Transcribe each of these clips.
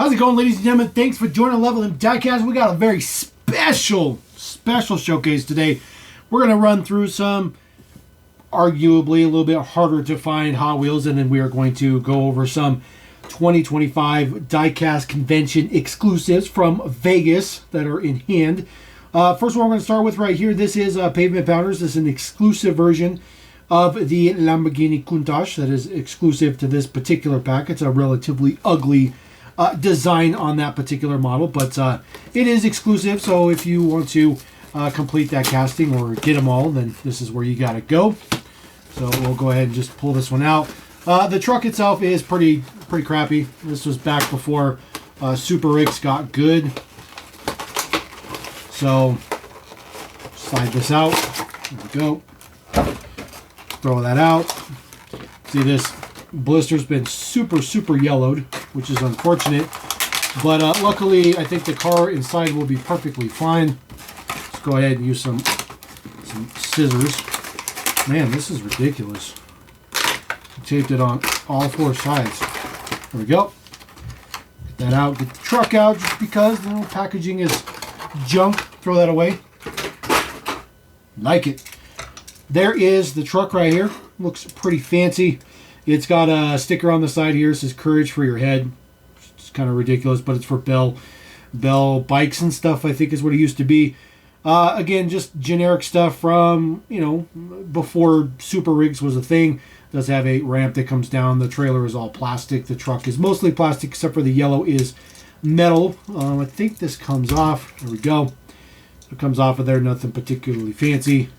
How's it going, ladies and gentlemen? Thanks for joining LevelM Diecast. We got a very special showcase today. We're going to run through some arguably a little bit harder to find Hot Wheels, and then we are going to go over some 2025 Diecast Convention exclusives from Vegas that are in hand. First one we're going to start with right here. This is Pavement Powders. This is an exclusive version of the Lamborghini Countach that is exclusive to this particular pack. It's a relatively ugly design on that particular model, but it is exclusive, so if you want to complete that casting or get them all, then this is where you got to go. So we'll go ahead and just pull this one out. The truck itself is pretty crappy. This was back before Super Rigs got good. So slide this out. There we go. Throw that out. See, this blister's been super yellowed, which is unfortunate, but luckily I think the car inside will be perfectly fine. Let's go ahead and use some scissors. Man, this is ridiculous. I taped it on all four sides. There we go. Get that out. Get the truck out, just because packaging is junk. Throw that away. Like it. There is the truck right here. Looks pretty fancy. It's got a sticker on the side here. It says "Courage for your head." It's kind of ridiculous, but it's for Bell bikes and stuff, I think is what it used to be. Again, just generic stuff from, before Super Rigs was a thing. It does have a ramp that comes down. The trailer is all plastic. The truck is mostly plastic, except for the yellow is metal. I think this comes off. There we go. It comes off of there. Nothing particularly fancy.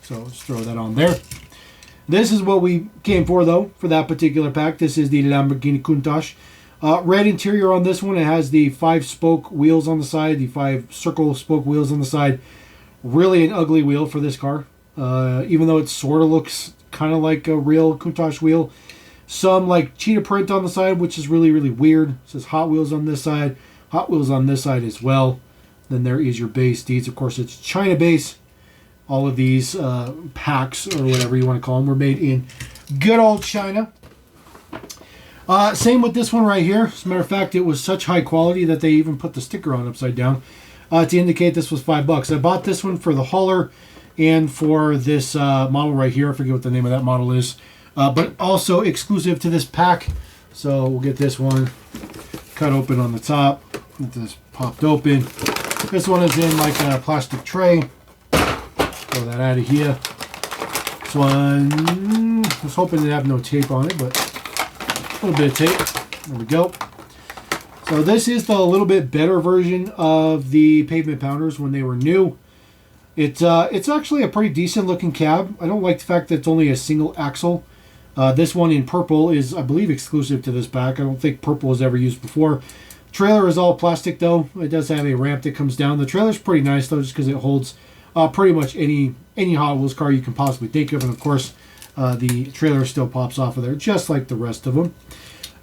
So let's throw that on there. This is what we came for, though, for that particular pack. This is the Lamborghini Countach. Red interior on this one. It has the 5-spoke wheels on the side, the 5 circle spoke wheels on the side. Really an ugly wheel for this car. Even though it sort of looks kind of like a real Countach wheel. Some like cheetah print on the side, which is really weird. It says Hot Wheels on this side. Hot Wheels on this side as well. Then there is your base. These, of course, it's China base. All of these packs, or whatever you want to call them, were made in good old China. Same with this one right here. As a matter of fact, it was such high quality that they even put the sticker on upside down to indicate this was $5. I bought this one for the hauler and for this model right here. I forget what the name of that model is. But also exclusive to this pack. So we'll get this one cut open on the top. Get this popped open. This one is in like a plastic tray. Throw that out of here. This one, I was hoping to have no tape on it, but a little bit of tape. There we go. So this is the little bit better version of the Pavement Pounders when they were new. It's actually a pretty decent looking cab. I don't like the fact that it's only a single axle. This one in purple is, I believe, exclusive to this pack. I don't think purple was ever used before. Trailer is all plastic, though. It does have a ramp that comes down. The trailer's pretty nice, though, just because it holds pretty much any Hot Wheels car you can possibly think of. And, of course, the trailer still pops off of there, just like the rest of them.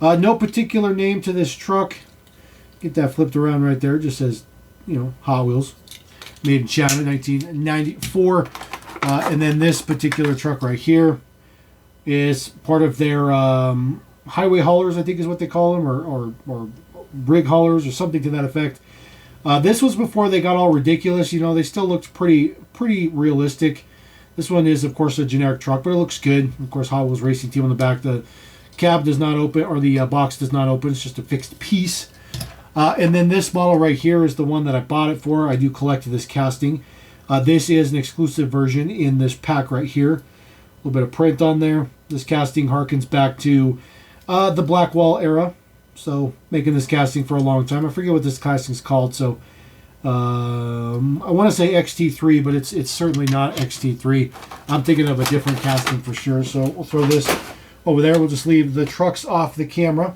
No particular name to this truck. Get that flipped around right there. It just says, Hot Wheels. Made in China, 1994. And then this particular truck right here is part of their highway haulers, I think is what they call them, or rig haulers or something to that effect. This was before they got all ridiculous. They still looked pretty realistic. This one is, of course, a generic truck, but it looks good. Of course, Hot Wheels Racing Team on the back. The cab does not open, or the box does not open. It's just a fixed piece. And then this model right here is the one that I bought it for. I do collect this casting. This is an exclusive version in this pack right here. A little bit of print on there. This casting harkens back to the Blackwall era. So making this casting for a long time. I forget what this casting is called. So I want to say XT3, but it's certainly not XT3. I'm thinking of a different casting for sure. So we'll throw this over there. We'll just leave the trucks off the camera.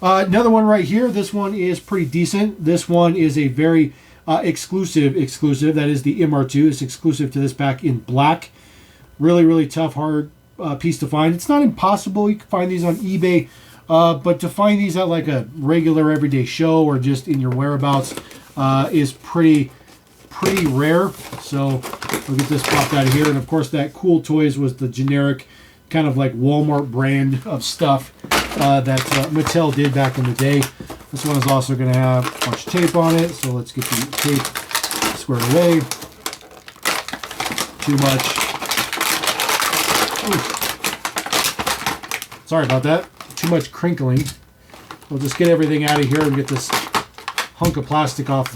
Another one right here. This one is pretty decent. This one is a very exclusive. That is the MR2. It's exclusive to this pack in black. Really tough, hard piece to find. It's not impossible. You can find these on eBay. But to find these at like a regular everyday show or just in your whereabouts is pretty rare. So we'll get this popped out of here. And of course that Cool Toys was the generic kind of like Walmart brand of stuff that Mattel did back in the day. This one is also going to have a bunch of tape on it, so let's get the tape squared away. Too much. Ooh. Sorry about that. Too much crinkling. We'll just get everything out of here and get this hunk of plastic off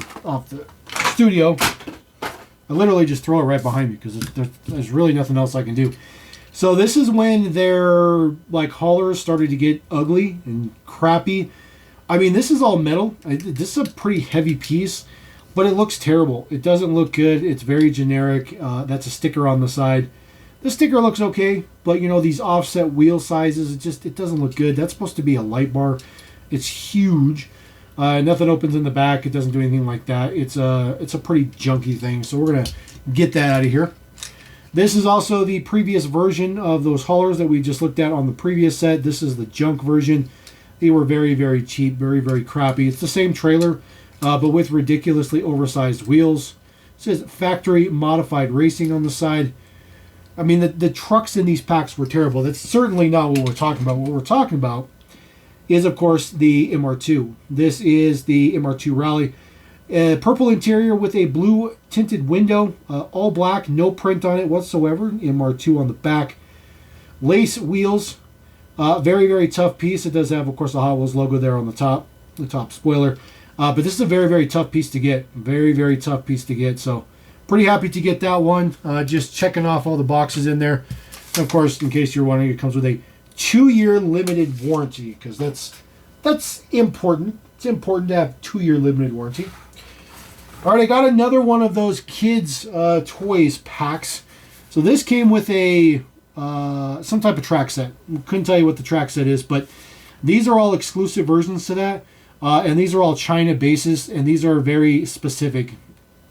the studio. I literally just throw it right behind me because there's really nothing else I can do. So this is when their like haulers started to get ugly and crappy. I mean, this is all metal. This is a pretty heavy piece, but it looks terrible. It doesn't look good. It's very generic. That's a sticker on the side. The sticker looks okay, but you know, these offset wheel sizes, it doesn't look good. That's supposed to be a light bar. It's huge. Nothing opens in the back. It doesn't do anything like that. It's a pretty junky thing. So we're gonna get that out of here. This is also the previous version of those haulers that we just looked at on the previous set. This is the junk version. They were very, very cheap, very, very crappy. It's the same trailer, but with ridiculously oversized wheels. It says factory modified racing on the side. I mean, the trucks in these packs were terrible. That's certainly not what we're talking about. What we're talking about is, of course, the MR2. This is the MR2 Rally. Purple interior with a blue tinted window. All black, no print on it whatsoever. MR2 on the back. Lace wheels. Very, very tough piece. It does have, of course, the Hot Wheels logo there on the top spoiler. But this is a very, very tough piece to get. Very, very tough piece to get. So, pretty happy to get that one. Just checking off all the boxes in there. And of course, in case you're wondering, it comes with a 2-year limited warranty, because that's important. It's important to have 2-year limited warranty. All right, I got another one of those kids toys packs. So this came with a some type of track set. Couldn't tell you what the track set is, but these are all exclusive versions to that, and these are all China bases, and these are very specific.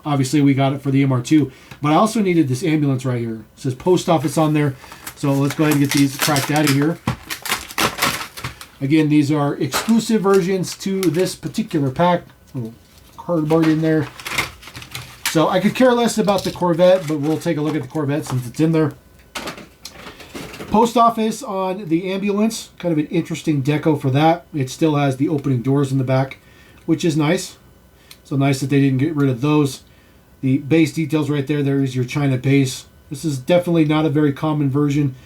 Obviously, we got it for the MR2, but I also needed this ambulance right here. It says post office on there, so let's go ahead and get these cracked out of here. Again, these are exclusive versions to this particular pack. A little cardboard in there. So I could care less about the Corvette, but we'll take a look at the Corvette since it's in there. Post office on the ambulance. Kind of an interesting deco for that. It still has the opening doors in the back, which is nice. So nice that they didn't get rid of those. The base details right there. There is your China base. This is definitely not a very common version.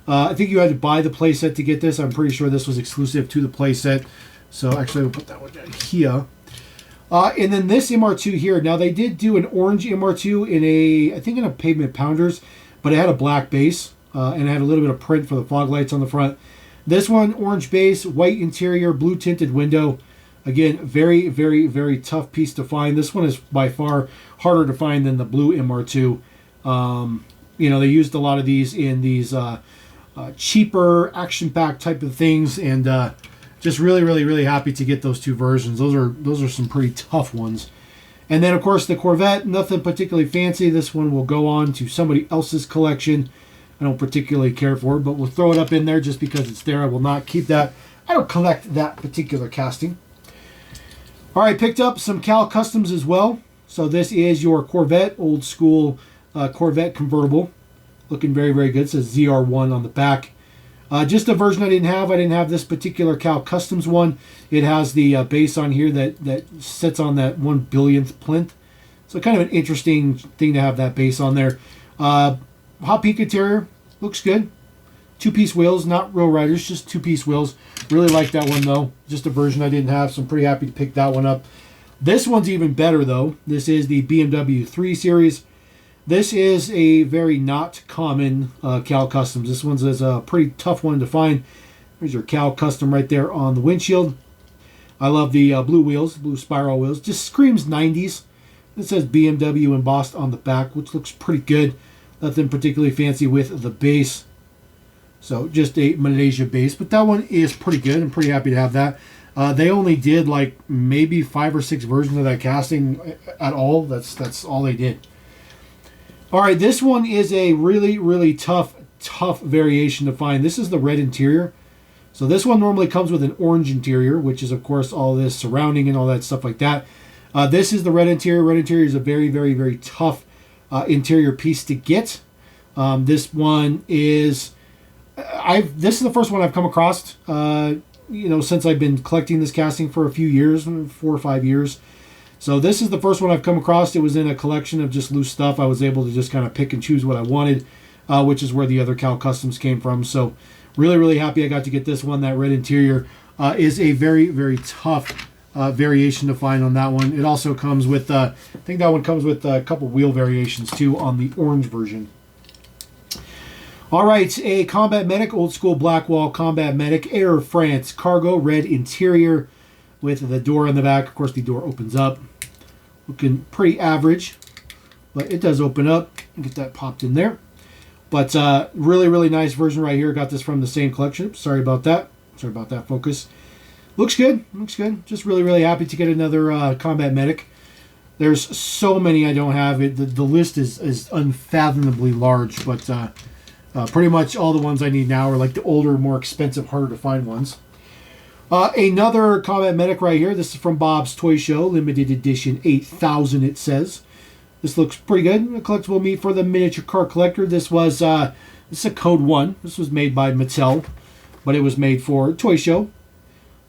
I think you had to buy the playset to get this. I'm pretty sure this was exclusive to the playset. So actually, we'll put that one down here. And then this MR2 here. Now, they did do an orange MR2 in I think in a Pavement Pounders, but it had a black base, and it had a little bit of print for the fog lights on the front. This one, orange base, white interior, blue tinted window. Again, very, very, very tough piece to find. This one is by far harder to find than the blue MR2. You know, they used a lot of these in these cheaper action-packed type of things, and just really, really, really happy to get those two versions. Those are some pretty tough ones. And then, of course, the Corvette, nothing particularly fancy. This one will go on to somebody else's collection. I don't particularly care for it, but we'll throw it up in there just because it's there. I will not keep that. I don't collect that particular casting. All right, picked up some Cal Customs as well. So this is your Corvette, old school Corvette convertible. Looking very, very good. It says ZR1 on the back. Just a version I didn't have. I didn't have this particular Cal Customs one. It has the base on here that sits on that 1/1000th plinth. So kind of an interesting thing to have that base on there. Hot Peak interior. Looks good. 2-piece wheels, not Row Riders, just 2-piece wheels. Really like that one, though. Just a version I didn't have, so I'm pretty happy to pick that one up. This one's even better, though. This is the BMW 3 Series. This is a very not common Cal Customs. This one's a pretty tough one to find. There's your Cal Custom right there on the windshield. I love the blue wheels, blue spiral wheels. Just screams 90s. It says BMW embossed on the back, which looks pretty good. Nothing particularly fancy with the base. So just a Malaysia base, but that one is pretty good. I'm pretty happy to have that. They only did like maybe 5 or 6 versions of that casting at all. That's all they did. All right, this one is a really, really tough variation to find. This is the red interior. So this one normally comes with an orange interior, which is of course all this surrounding and all that stuff like that. This is the red interior. Red interior is a very, very, very tough interior piece to get. This one is. This is the first one I've come across. since I've been collecting this casting for a few years, 4 or 5 years. So this is the first one I've come across. It was in a collection of just loose stuff. I was able to just kind of pick and choose what I wanted, which is where the other Cal Customs came from. So really, really happy I got to get this one. That red interior is a very, very tough variation to find on that one. It also comes with, I think that one comes with a couple wheel variations too on the orange version. All right, a Combat Medic, old school Blackwall Combat Medic, Air France cargo, red interior with the door in the back. Of course, the door opens up. Looking pretty average, but it does open up. Get that popped in there. But really, really nice version right here. Got this from the same collection. Sorry about that. Sorry about that focus. Looks good. Looks good. Just really, really happy to get another Combat Medic. There's so many I don't have. The list is unfathomably large, but pretty much all the ones I need now are like the older, more expensive, harder to find ones. Another Combat Medic right here. This is from Bob's Toy Show, limited edition 8,000 it says. This looks pretty good. A collectible meat for the miniature car collector. This is a Code 1. This was made by Mattel, but it was made for Toy Show.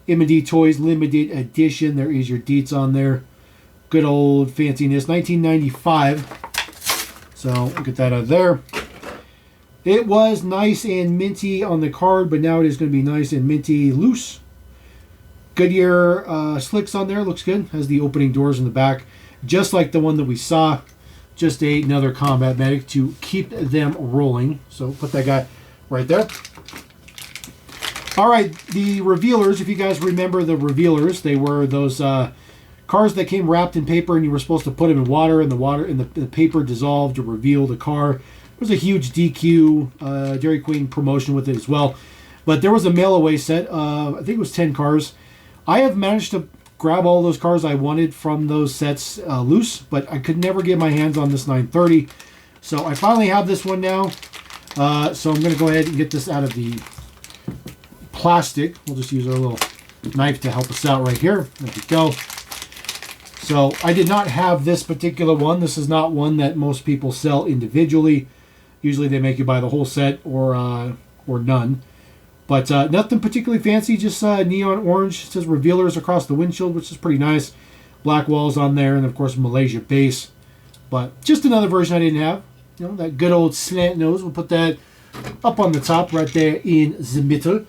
M&D Toys limited edition. There is your deets on there. Good old fanciness. 1995. So we'll get that out of there. It was nice and minty on the card, but now it is going to be nice and minty loose. Goodyear slicks on there. Looks good. Has the opening doors in the back. Just like the one that we saw. Just another Combat Medic to keep them rolling. So put that guy right there. All right, the revealers. If you guys remember the revealers, they were those cars that came wrapped in paper, and you were supposed to put them in water, and the paper dissolved to reveal the car. There was a huge DQ Dairy Queen promotion with it as well. But there was a mail away set. I think it was 10 cars. I have managed to grab all those cars I wanted from those sets loose, but I could never get my hands on this 930. So I finally have this one now. So I'm going to go ahead and get this out of the plastic. We'll just use our little knife to help us out right here. There we go. So I did not have this particular one. This is not one that most people sell individually. Usually they make you buy the whole set or none. But nothing particularly fancy, just neon orange. It says revealers across the windshield, which is pretty nice. Black walls on there, and of course Malaysia base. But just another version I didn't have. That good old slant nose. We'll put that up on the top right there in the middle.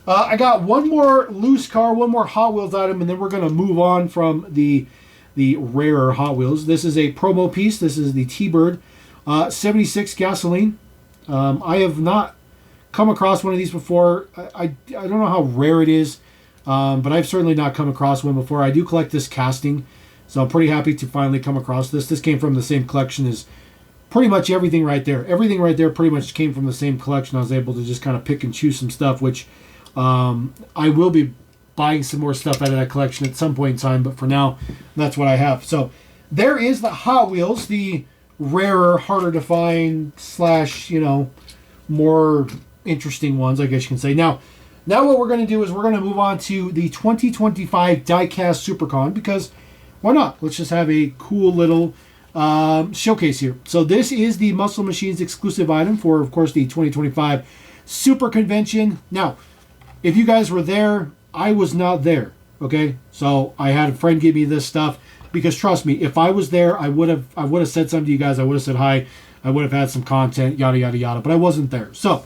I got one more loose car, one more Hot Wheels item, and then we're going to move on from the rarer Hot Wheels. This is a promo piece. This is the T-Bird 76 gasoline. I have not come across one of these before. I don't know how rare it is, but I've certainly not come across one before. I do collect this casting, so I'm pretty happy to finally come across this. This came from the same collection as pretty much everything right there. Everything right there pretty much came from the same collection. I was able to just kind of pick and choose some stuff, which I will be buying some more stuff out of that collection at some point in time, but for now, that's what I have. So there is the Hot Wheels, the rarer, harder to find / more interesting ones, I guess you can say. Now what we're going to do is we're going to move on to the 2025 Diecast Super Con, because why not? Let's just have a cool little showcase here. So this is the Muscle Machines exclusive item for, of course, the 2025 Super Convention. Now, if you guys were there, I was not there, okay? So I had a friend give me this stuff, because trust me, if I was there, I would have said something to you guys. I would have said hi. I would have had some content, yada, yada, yada, but I wasn't there. So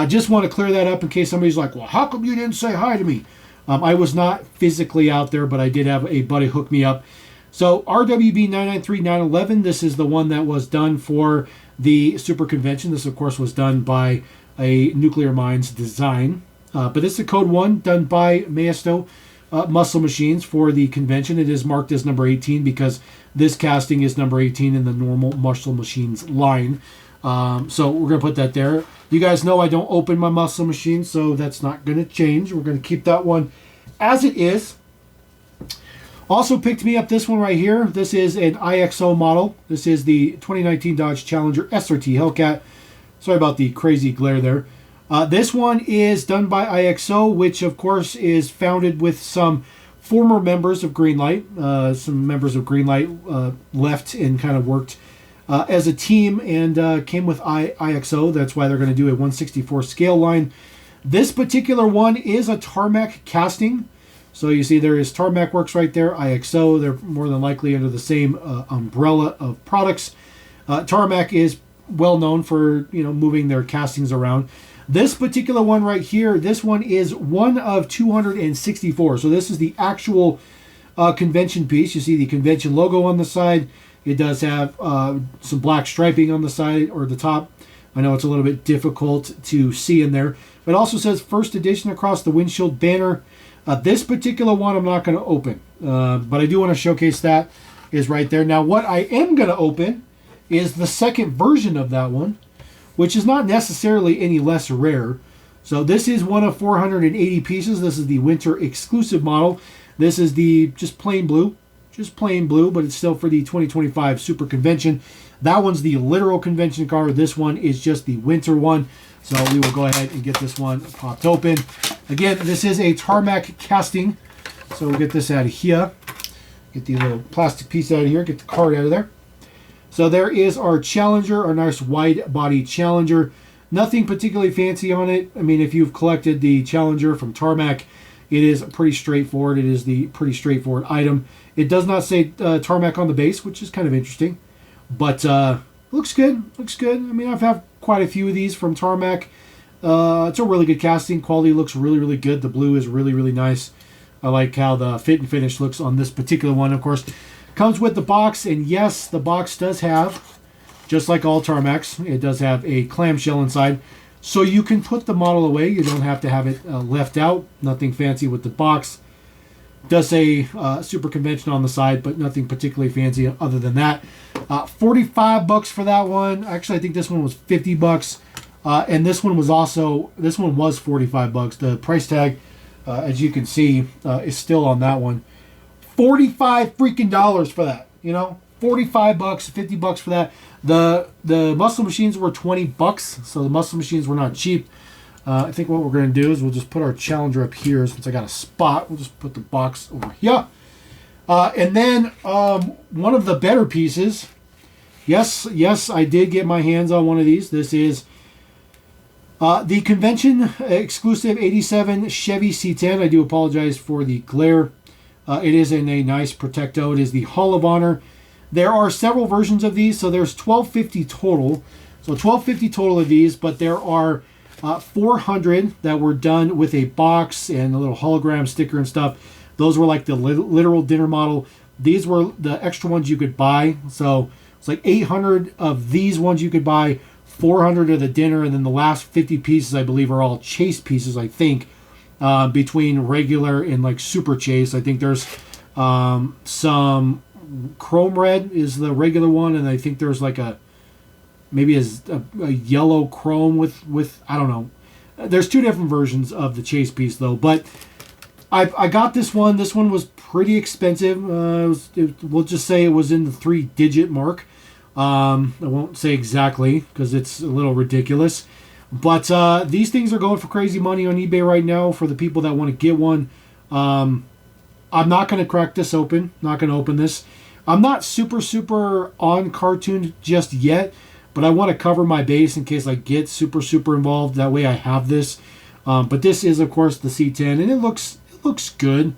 just want to clear that up in case somebody's like, well, how come you didn't say hi to me? I was not physically out there, but I did have a buddy hook me up. So RWB 993911, this is the one that was done for the Super Convention. This, of course, was done by a Nuclear Minds design. But this is a Code 1 done by Maesto Muscle Machines for the convention. It is marked as number 18 because this casting is number 18 in the normal Muscle Machines line. So we're going to put that there. You guys know I don't open my Muscle Machines, so that's not going to change. We're going to keep that one as it is. Also picked me up this one right here. This is an IXO model. This is the 2019 Dodge Challenger SRT Hellcat. Sorry about the crazy glare there. This one is done by IXO, which of course is founded with some former members of Greenlight. Some members of Greenlight left and kind of worked as a team and came with IXO. That's why they're going to do a 1/64 scale line. This particular one is a Tarmac casting. So you see there is Tarmac Works right there, IXO. They're more than likely under the same umbrella of products. Tarmac is well known for, you know, moving their castings around. This particular one right here, this one is one of 264. So this is the actual convention piece. You see the convention logo on the side. It does have some black striping on the side or the top. I know it's a little bit difficult to see in there. But it also says first edition across the windshield banner. This particular one I'm not going to open. But I do want to showcase that is right there. Now what I am going to open is the second version of that one, which is not necessarily any less rare. So this is one of 480 pieces. This is the winter exclusive model. This is the just plain blue, but it's still for the 2025 Super Convention. That one's the literal convention car. This one is just the winter one. So we will go ahead and get this one popped open. Again, this is a Tarmac casting. So we'll get this out of here. Get the little plastic piece out of here. Get the card out of there. So there is our Challenger, our nice wide body Challenger. Nothing particularly fancy on it. I mean, if you've collected the Challenger from Tarmac, it is pretty straightforward. It is the pretty straightforward item. It does not say Tarmac on the base, which is kind of interesting. But looks good. Looks good. I mean, I've had quite a few of these from Tarmac. It's a really good casting. Quality looks really, really good. The blue is really, really nice. I like how the fit and finish looks on this particular one. Of course, comes with the box, and yes, the box does have, just like all Tarmacs, it does have a clamshell inside. So you can put the model away. You don't have to have it left out. Nothing fancy with the box. Does say Super Convention on the side, but nothing particularly fancy other than that. 45 bucks for that one. Actually, I think this one was 50 bucks. And this one was 45 bucks. The price tag, as you can see, is still on that one. 45 freaking dollars for that, you know, 45 bucks, 50 bucks for that. The muscle machines were 20 bucks, so the muscle machines were not cheap. I think what we're going to do is we'll just put our Challenger up here since I got a spot. We'll just put the box over here. And then one of the better pieces. Yes, I did get my hands on one of these. This is the convention exclusive 87 Chevy C10. I do apologize for the glare. It is in a nice Protecto. It is the Hall of Honor. There are several versions of these, so there's 1250 total. So 1250 total of these, but there are 400 that were done with a box and a little hologram sticker and stuff. Those were like the literal dinner model. These were the extra ones you could buy. So it's like 800 of these ones you could buy, 400 of the dinner, and then the last 50 pieces, I believe, are all chase pieces, I think. Between regular and like super chase, I think there's some chrome red is the regular one, and I think there's like maybe a yellow chrome with I don't know. There's two different versions of the chase piece though, but I got this one. This one was pretty expensive. We'll just say it was in the 3-digit mark. I won't say exactly because it's a little ridiculous. But these things are going for crazy money on eBay right now for the people that want to get one. I'm not going to crack this open. Not going to open this. I'm not super on cartoon just yet, but I want to cover my base in case I get super involved. That way I have this. But this is, of course, the C10, and it looks good.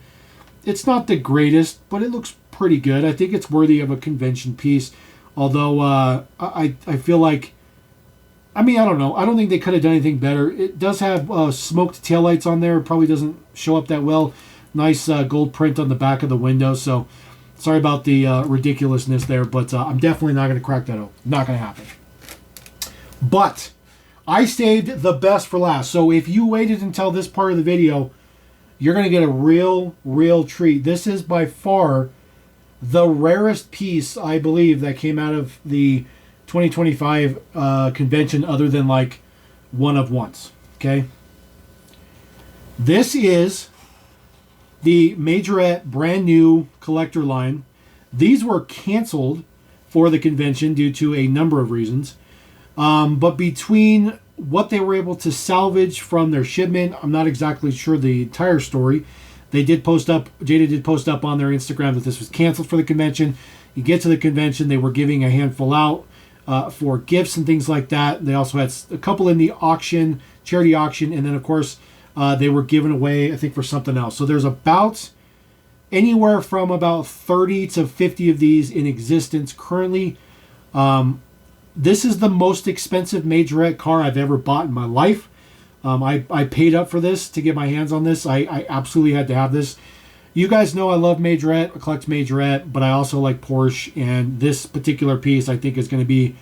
It's not the greatest, but it looks pretty good. I think it's worthy of a convention piece. Although I feel like, I mean, I don't know. I don't think they could have done anything better. It does have smoked taillights on there. It probably doesn't show up that well. Nice gold print on the back of the window. So sorry about the ridiculousness there, but I'm definitely not going to crack that open. Not going to happen. But I saved the best for last. So if you waited until this part of the video, you're going to get a real treat. This is by far the rarest piece, I believe, that came out of the 2025 convention other than like one of ones. Okay. This is the Majorette brand new collector line. These were canceled for the convention due to a number of reasons. But between what they were able to salvage from their shipment, I'm not exactly sure the entire story. They did post up, Jada did post up on their Instagram that this was canceled for the convention. You get to the convention, they were giving a handful out. for gifts and things like that. They also had a couple in the auction, charity auction, and then of course they were given away, I think, for something else. So there's about anywhere from about 30 to 50 of these in existence currently. This is the most expensive majorette car I've ever bought in my life. I paid up for this to get my hands on this. I absolutely had to have this. You guys know I love majorette, I collect majorette, but I also like Porsche, and this particular piece I think is going to be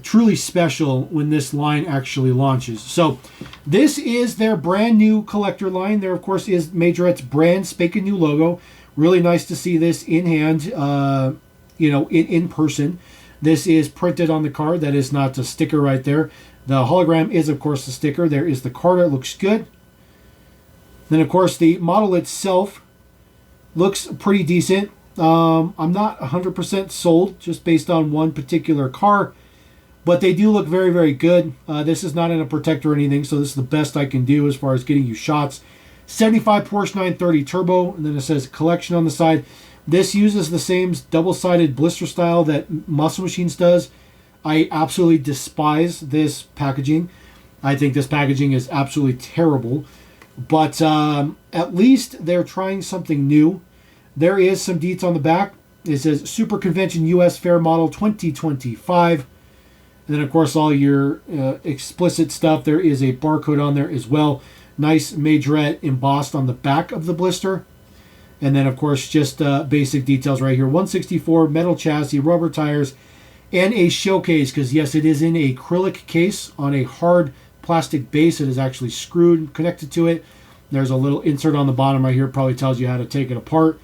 truly special when this line actually launches. So this is their brand new collector line. There, of course, is majorette's brand spanking new logo. Really nice to see this in hand, in person. This is printed on the card. That is not a sticker right there. The hologram is, of course, the sticker. There is the card. It looks good. Then, of course, the model itself looks pretty decent. I'm not 100% sold just based on one particular car, but they do look very, very good. This is not in a protector or anything, so this is the best I can do as far as getting you shots. 75 Porsche 930 Turbo, and then it says collection on the side. This uses the same double-sided blister style that Muscle Machines does. I absolutely despise this packaging. I think this packaging is absolutely terrible. But at least they're trying something new. There is some deets on the back. It says Super Convention US Fair Model 2025. And then, of course, all your explicit stuff. There is a barcode on there as well. Nice majorette embossed on the back of the blister. And then, of course, just basic details right here. 164, metal chassis, rubber tires, and a showcase. Because, yes, it is in a acrylic case on a hard plastic base. It is actually screwed, connected to it. There's a little insert on the bottom right here. Probably tells you how to take it apart.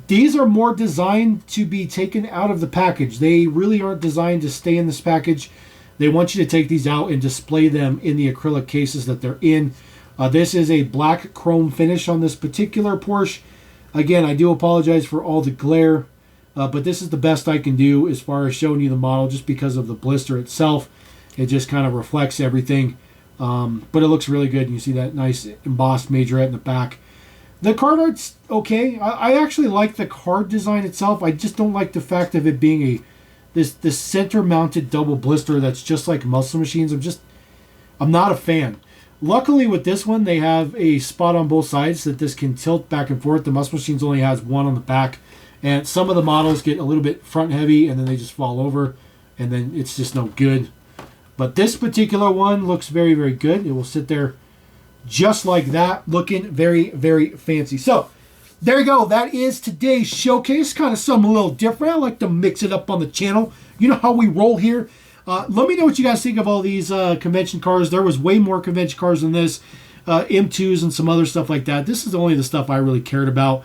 These are more designed to be taken out of the package. They really aren't designed to stay in this package. They want you to take these out and display them in the acrylic cases that they're in. This is a black chrome finish on this particular Porsche. Again, I do apologize for all the glare, but this is the best I can do as far as showing you the model just because of the blister itself. It just kind of reflects everything, but it looks really good. You see that nice embossed majorette in the back. The card art's okay. I actually like the card design itself. I just don't like the fact of it being this center-mounted double blister that's just like Muscle Machines. I'm not a fan. Luckily with this one, they have a spot on both sides that this can tilt back and forth. The Muscle Machines only has one on the back. And some of the models get a little bit front heavy and then they just fall over. And then it's just no good. But this particular one looks very, very good. It will sit there just like that, looking very, very fancy. So there you go. That is today's showcase. Kind of something a little different. I like to mix it up on the channel. You know how we roll here. Let me know what you guys think of all these convention cars. There was way more convention cars than this. M2s and some other stuff like that. This is only the stuff I really cared about.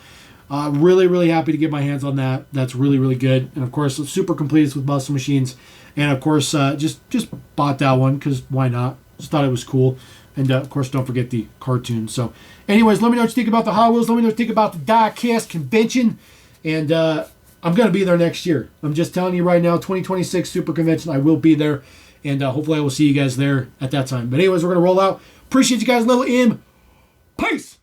Really, really happy to get my hands on that. That's really, really good. And of course, super complete with Muscle Machines. And of course, just bought that one because why not? Just thought it was cool. And of course, don't forget the cartoon. So anyways, let me know what you think about the Hot Wheels. Let me know what you think about the Diecast Convention. And I'm going to be there next year. I'm just telling you right now, 2026 Super Convention, I will be there. And hopefully I will see you guys there at that time. But anyways, we're going to roll out. Appreciate you guys, LevelM. Peace!